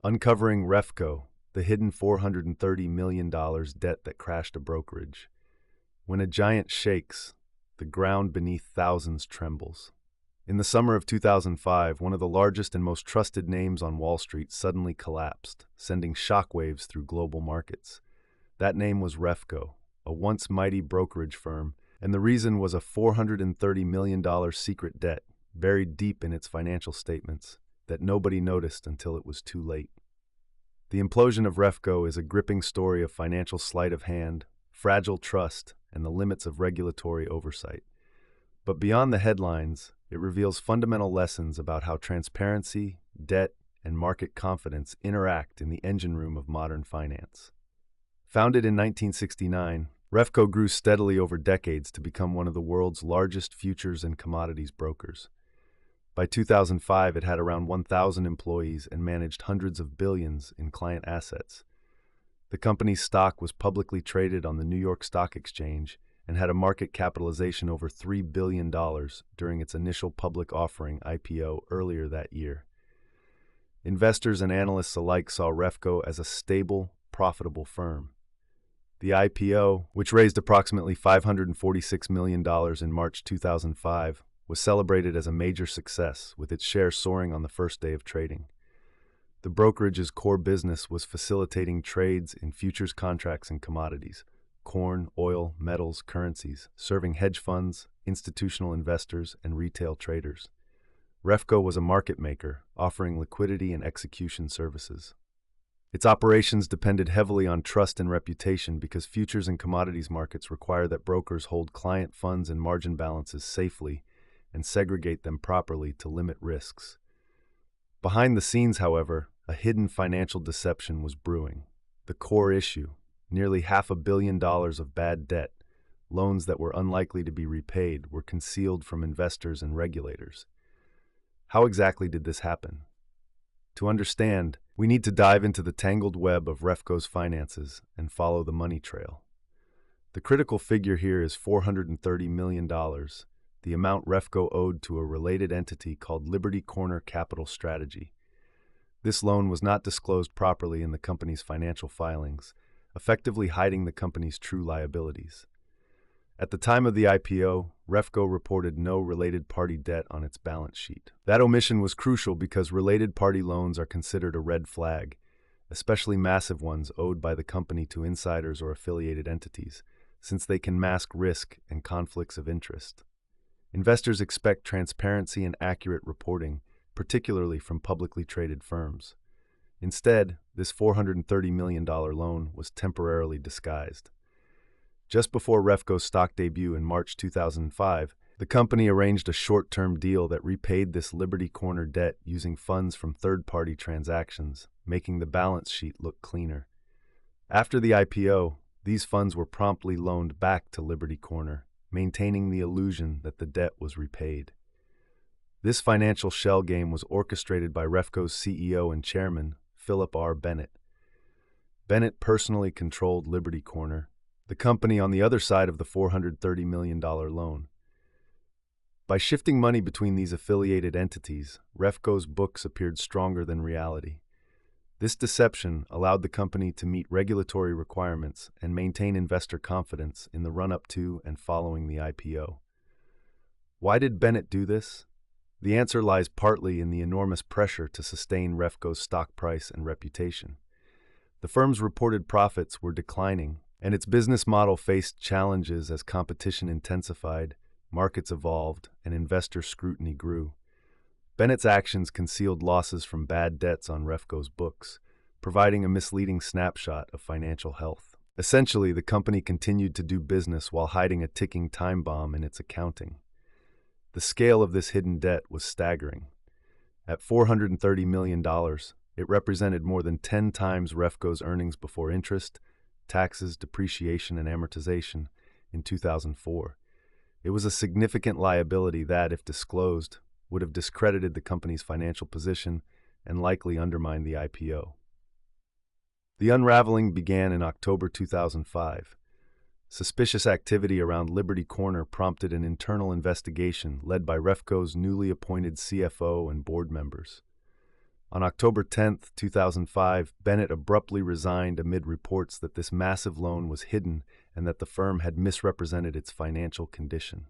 Uncovering Refco, the hidden $430 million debt that crashed a brokerage. When a giant shakes, the ground beneath thousands trembles. In the summer of 2005, one of the largest and most trusted names on Wall Street suddenly collapsed, sending shockwaves through global markets. That name was Refco, a once mighty brokerage firm, and the reason was a $430 million secret debt buried deep in its financial statements that nobody noticed until it was too late. The implosion of Refco is a gripping story of financial sleight of hand, fragile trust, and the limits of regulatory oversight. But beyond the headlines, it reveals fundamental lessons about how transparency, debt, and market confidence interact in the engine room of modern finance. Founded in 1969, Refco grew steadily over decades to become one of the world's largest futures and commodities brokers. By 2005, it had around 1,000 employees and managed hundreds of billions in client assets. The company's stock was publicly traded on the New York Stock Exchange and had a market capitalization over $3 billion during its initial public offering (IPO) earlier that year. Investors and analysts alike saw Refco as a stable, profitable firm. The IPO, which raised approximately $546 million in March 2005, was celebrated as a major success, with its shares soaring on the first day of trading. The brokerage's core business was facilitating trades in futures contracts and commodities, corn, oil, metals, currencies, serving hedge funds, institutional investors, and retail traders. Refco was a market maker, offering liquidity and execution services. Its operations depended heavily on trust and reputation because futures and commodities markets require that brokers hold client funds and margin balances safely and segregate them properly to limit risks. Behind the scenes, however, a hidden financial deception was brewing. The core issue, nearly $500 million of bad debt, loans that were unlikely to be repaid, were concealed from investors and regulators. How exactly did this happen? To understand, we need to dive into the tangled web of Refco's finances and follow the money trail. The critical figure here is $430 million, the amount Refco owed to a related entity called Liberty Corner Capital Strategy. This loan was not disclosed properly in the company's financial filings, effectively hiding the company's true liabilities. At the time of the IPO, Refco reported no related party debt on its balance sheet. That omission was crucial because related party loans are considered a red flag, especially massive ones owed by the company to insiders or affiliated entities, since they can mask risk and conflicts of interest. Investors expect transparency and accurate reporting, particularly from publicly traded firms. Instead, this $430 million loan was temporarily disguised. Just before Refco's stock debut in March 2005, the company arranged a short-term deal that repaid this Liberty Corner debt using funds from third-party transactions, making the balance sheet look cleaner. After the IPO, these funds were promptly loaned back to Liberty Corner, maintaining the illusion that the debt was repaid. This financial shell game was orchestrated by Refco's CEO and chairman, Philip R. Bennett. Bennett personally controlled Liberty Corner, the company on the other side of the $430 million loan. By shifting money between these affiliated entities, Refco's books appeared stronger than reality. This deception allowed the company to meet regulatory requirements and maintain investor confidence in the run-up to and following the IPO. Why did Bennett do this? The answer lies partly in the enormous pressure to sustain Refco's stock price and reputation. The firm's reported profits were declining, and its business model faced challenges as competition intensified, markets evolved, and investor scrutiny grew. Bennett's actions concealed losses from bad debts on Refco's books, providing a misleading snapshot of financial health. Essentially, the company continued to do business while hiding a ticking time bomb in its accounting. The scale of this hidden debt was staggering. At $430 million, it represented more than 10 times Refco's earnings before interest, taxes, depreciation, and amortization in 2004. It was a significant liability that, if disclosed, would have discredited the company's financial position and likely undermined the IPO. The unraveling began in October 2005. Suspicious activity around Liberty Corner prompted an internal investigation led by Refco's newly appointed CFO and board members. On October 10, 2005, Bennett abruptly resigned amid reports that this massive loan was hidden and that the firm had misrepresented its financial condition.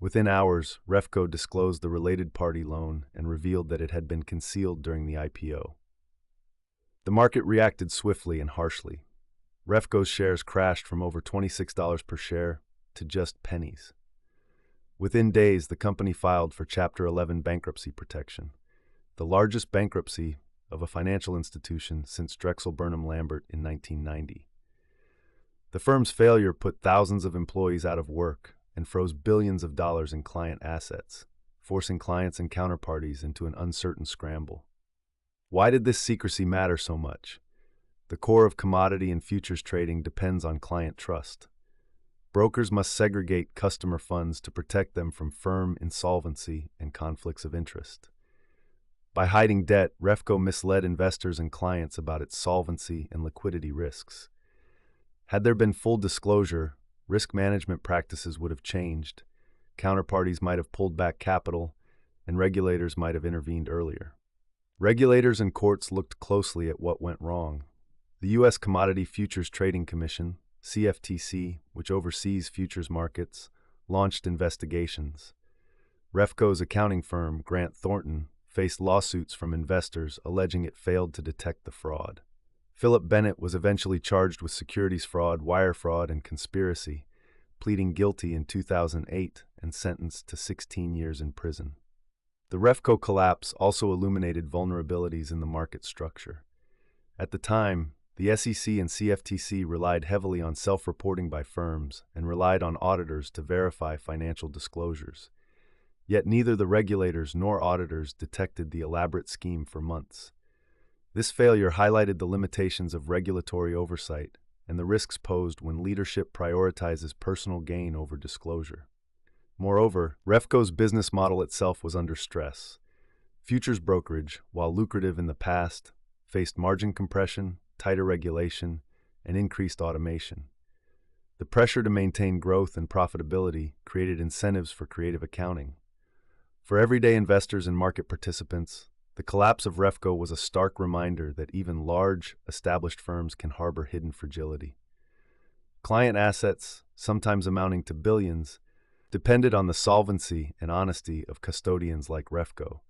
Within hours, Refco disclosed the related party loan and revealed that it had been concealed during the IPO. The market reacted swiftly and harshly. Refco's shares crashed from over $26 per share to just pennies. Within days, the company filed for Chapter 11 bankruptcy protection, the largest bankruptcy of a financial institution since Drexel Burnham Lambert in 1990. The firm's failure put thousands of employees out of work and froze billions of dollars in client assets, forcing clients and counterparties into an uncertain scramble. Why did this secrecy matter so much? The core of commodity and futures trading depends on client trust. Brokers must segregate customer funds to protect them from firm insolvency and conflicts of interest. By hiding debt, Refco misled investors and clients about its solvency and liquidity risks. Had there been full disclosure, risk management practices would have changed, counterparties might have pulled back capital, and regulators might have intervened earlier. Regulators and courts looked closely at what went wrong. The U.S. Commodity Futures Trading Commission, CFTC, which oversees futures markets, launched investigations. Refco's accounting firm, Grant Thornton, faced lawsuits from investors alleging it failed to detect the fraud. Philip Bennett was eventually charged with securities fraud, wire fraud, and conspiracy, pleading guilty in 2008 and sentenced to 16 years in prison. The Refco collapse also illuminated vulnerabilities in the market structure. At the time, the SEC and CFTC relied heavily on self-reporting by firms and relied on auditors to verify financial disclosures. Yet neither the regulators nor auditors detected the elaborate scheme for months. This failure highlighted the limitations of regulatory oversight and the risks posed when leadership prioritizes personal gain over disclosure. Moreover, Refco's business model itself was under stress. Futures brokerage, while lucrative in the past, faced margin compression, tighter regulation, and increased automation. The pressure to maintain growth and profitability created incentives for creative accounting. For everyday investors and market participants, the collapse of Refco was a stark reminder that even large, established firms can harbor hidden fragility. Client assets, sometimes amounting to billions, depended on the solvency and honesty of custodians like Refco.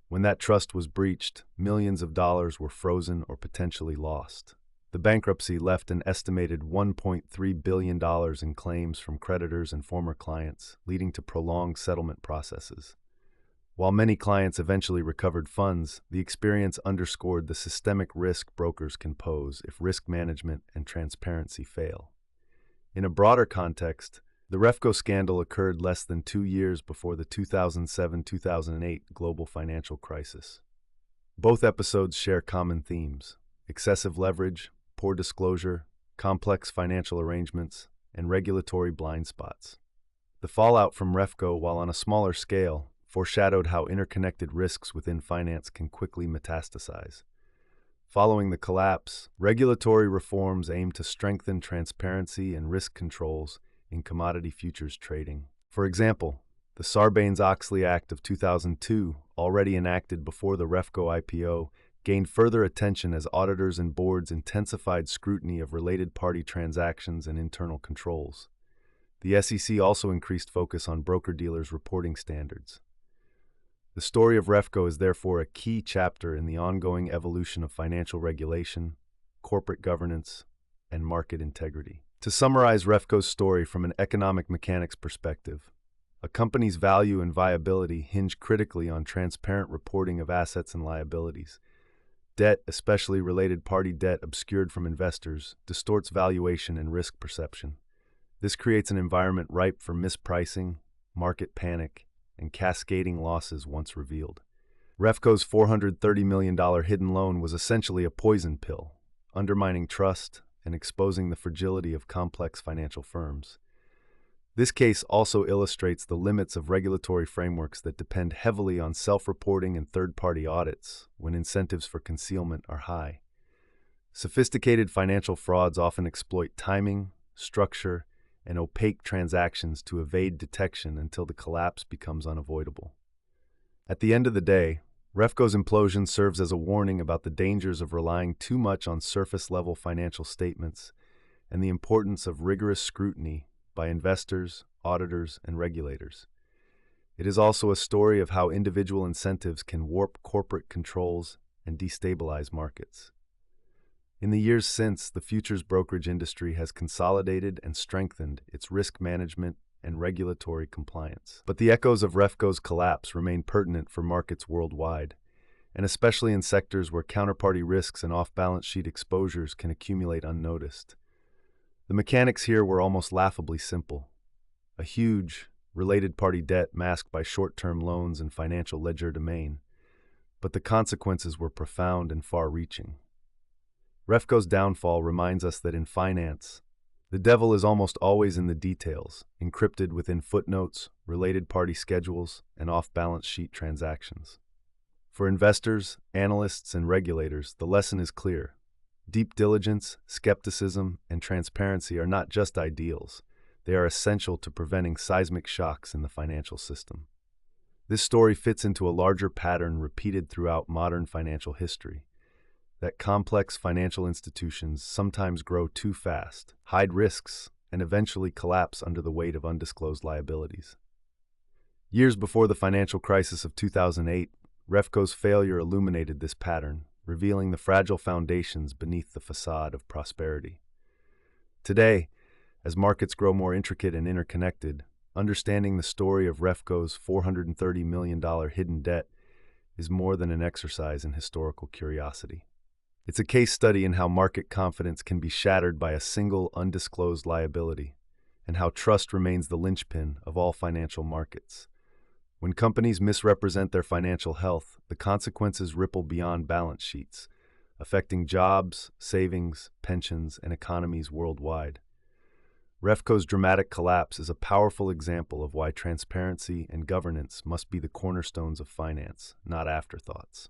When that trust was breached, millions of dollars were frozen or potentially lost. The bankruptcy left an estimated $1.3 billion in claims from creditors and former clients, leading to prolonged settlement processes. While many clients eventually recovered funds, the experience underscored the systemic risk brokers can pose if risk management and transparency fail. In a broader context, the Refco scandal occurred less than 2 years before the 2007-2008 global financial crisis. Both episodes share common themes: excessive leverage, poor disclosure, complex financial arrangements, and regulatory blind spots. The fallout from Refco, while on a smaller scale, foreshadowed how interconnected risks within finance can quickly metastasize. Following the collapse, regulatory reforms aimed to strengthen transparency and risk controls in commodity futures trading. For example, the Sarbanes-Oxley Act of 2002, already enacted before the Refco IPO, gained further attention as auditors and boards intensified scrutiny of related party transactions and internal controls. The SEC also increased focus on broker-dealers' reporting standards. The story of Refco is therefore a key chapter in the ongoing evolution of financial regulation, corporate governance, and market integrity. To summarize Refco's story from an economic mechanics perspective, a company's value and viability hinge critically on transparent reporting of assets and liabilities. Debt, especially related party debt obscured from investors, distorts valuation and risk perception. This creates an environment ripe for mispricing, market panic, and cascading losses once revealed. Refco's $430 million hidden loan was essentially a poison pill, undermining trust and exposing the fragility of complex financial firms. This case also illustrates the limits of regulatory frameworks that depend heavily on self-reporting and third-party audits when incentives for concealment are high. Sophisticated financial frauds often exploit timing, structure, and opaque transactions to evade detection until the collapse becomes unavoidable. At the end of the day, Refco's implosion serves as a warning about the dangers of relying too much on surface-level financial statements and the importance of rigorous scrutiny by investors, auditors, and regulators. It is also a story of how individual incentives can warp corporate controls and destabilize markets. In the years since, the futures brokerage industry has consolidated and strengthened its risk management and regulatory compliance. But the echoes of Refco's collapse remain pertinent for markets worldwide, and especially in sectors where counterparty risks and off-balance sheet exposures can accumulate unnoticed. The mechanics here were almost laughably simple. A huge, related party debt masked by short-term loans and financial legerdemain, but the consequences were profound and far-reaching. Refco's downfall reminds us that in finance, the devil is almost always in the details, encrypted within footnotes, related party schedules, and off-balance sheet transactions. For investors, analysts, and regulators, the lesson is clear. Deep diligence, skepticism, and transparency are not just ideals. They are essential to preventing seismic shocks in the financial system. This story fits into a larger pattern repeated throughout modern financial history, that complex financial institutions sometimes grow too fast, hide risks, and eventually collapse under the weight of undisclosed liabilities. Years before the financial crisis of 2008, Refco's failure illuminated this pattern, revealing the fragile foundations beneath the facade of prosperity. Today, as markets grow more intricate and interconnected, understanding the story of Refco's $430 million hidden debt is more than an exercise in historical curiosity. It's a case study in how market confidence can be shattered by a single undisclosed liability, and how trust remains the linchpin of all financial markets. When companies misrepresent their financial health, the consequences ripple beyond balance sheets, affecting jobs, savings, pensions, and economies worldwide. Refco's dramatic collapse is a powerful example of why transparency and governance must be the cornerstones of finance, not afterthoughts.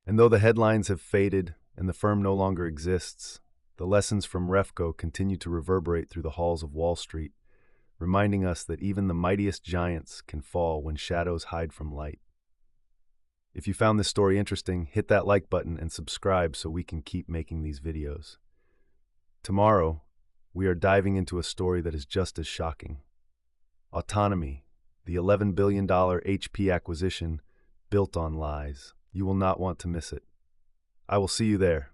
And though the headlines have faded and the firm no longer exists, the lessons from Refco continue to reverberate through the halls of Wall Street, reminding us that even the mightiest giants can fall when shadows hide from light. If you found this story interesting, hit that like button and subscribe so we can keep making these videos. Tomorrow, we are diving into a story that is just as shocking. Autonomy, the $11 billion HP acquisition built on lies. You will not want to miss it. I will see you there.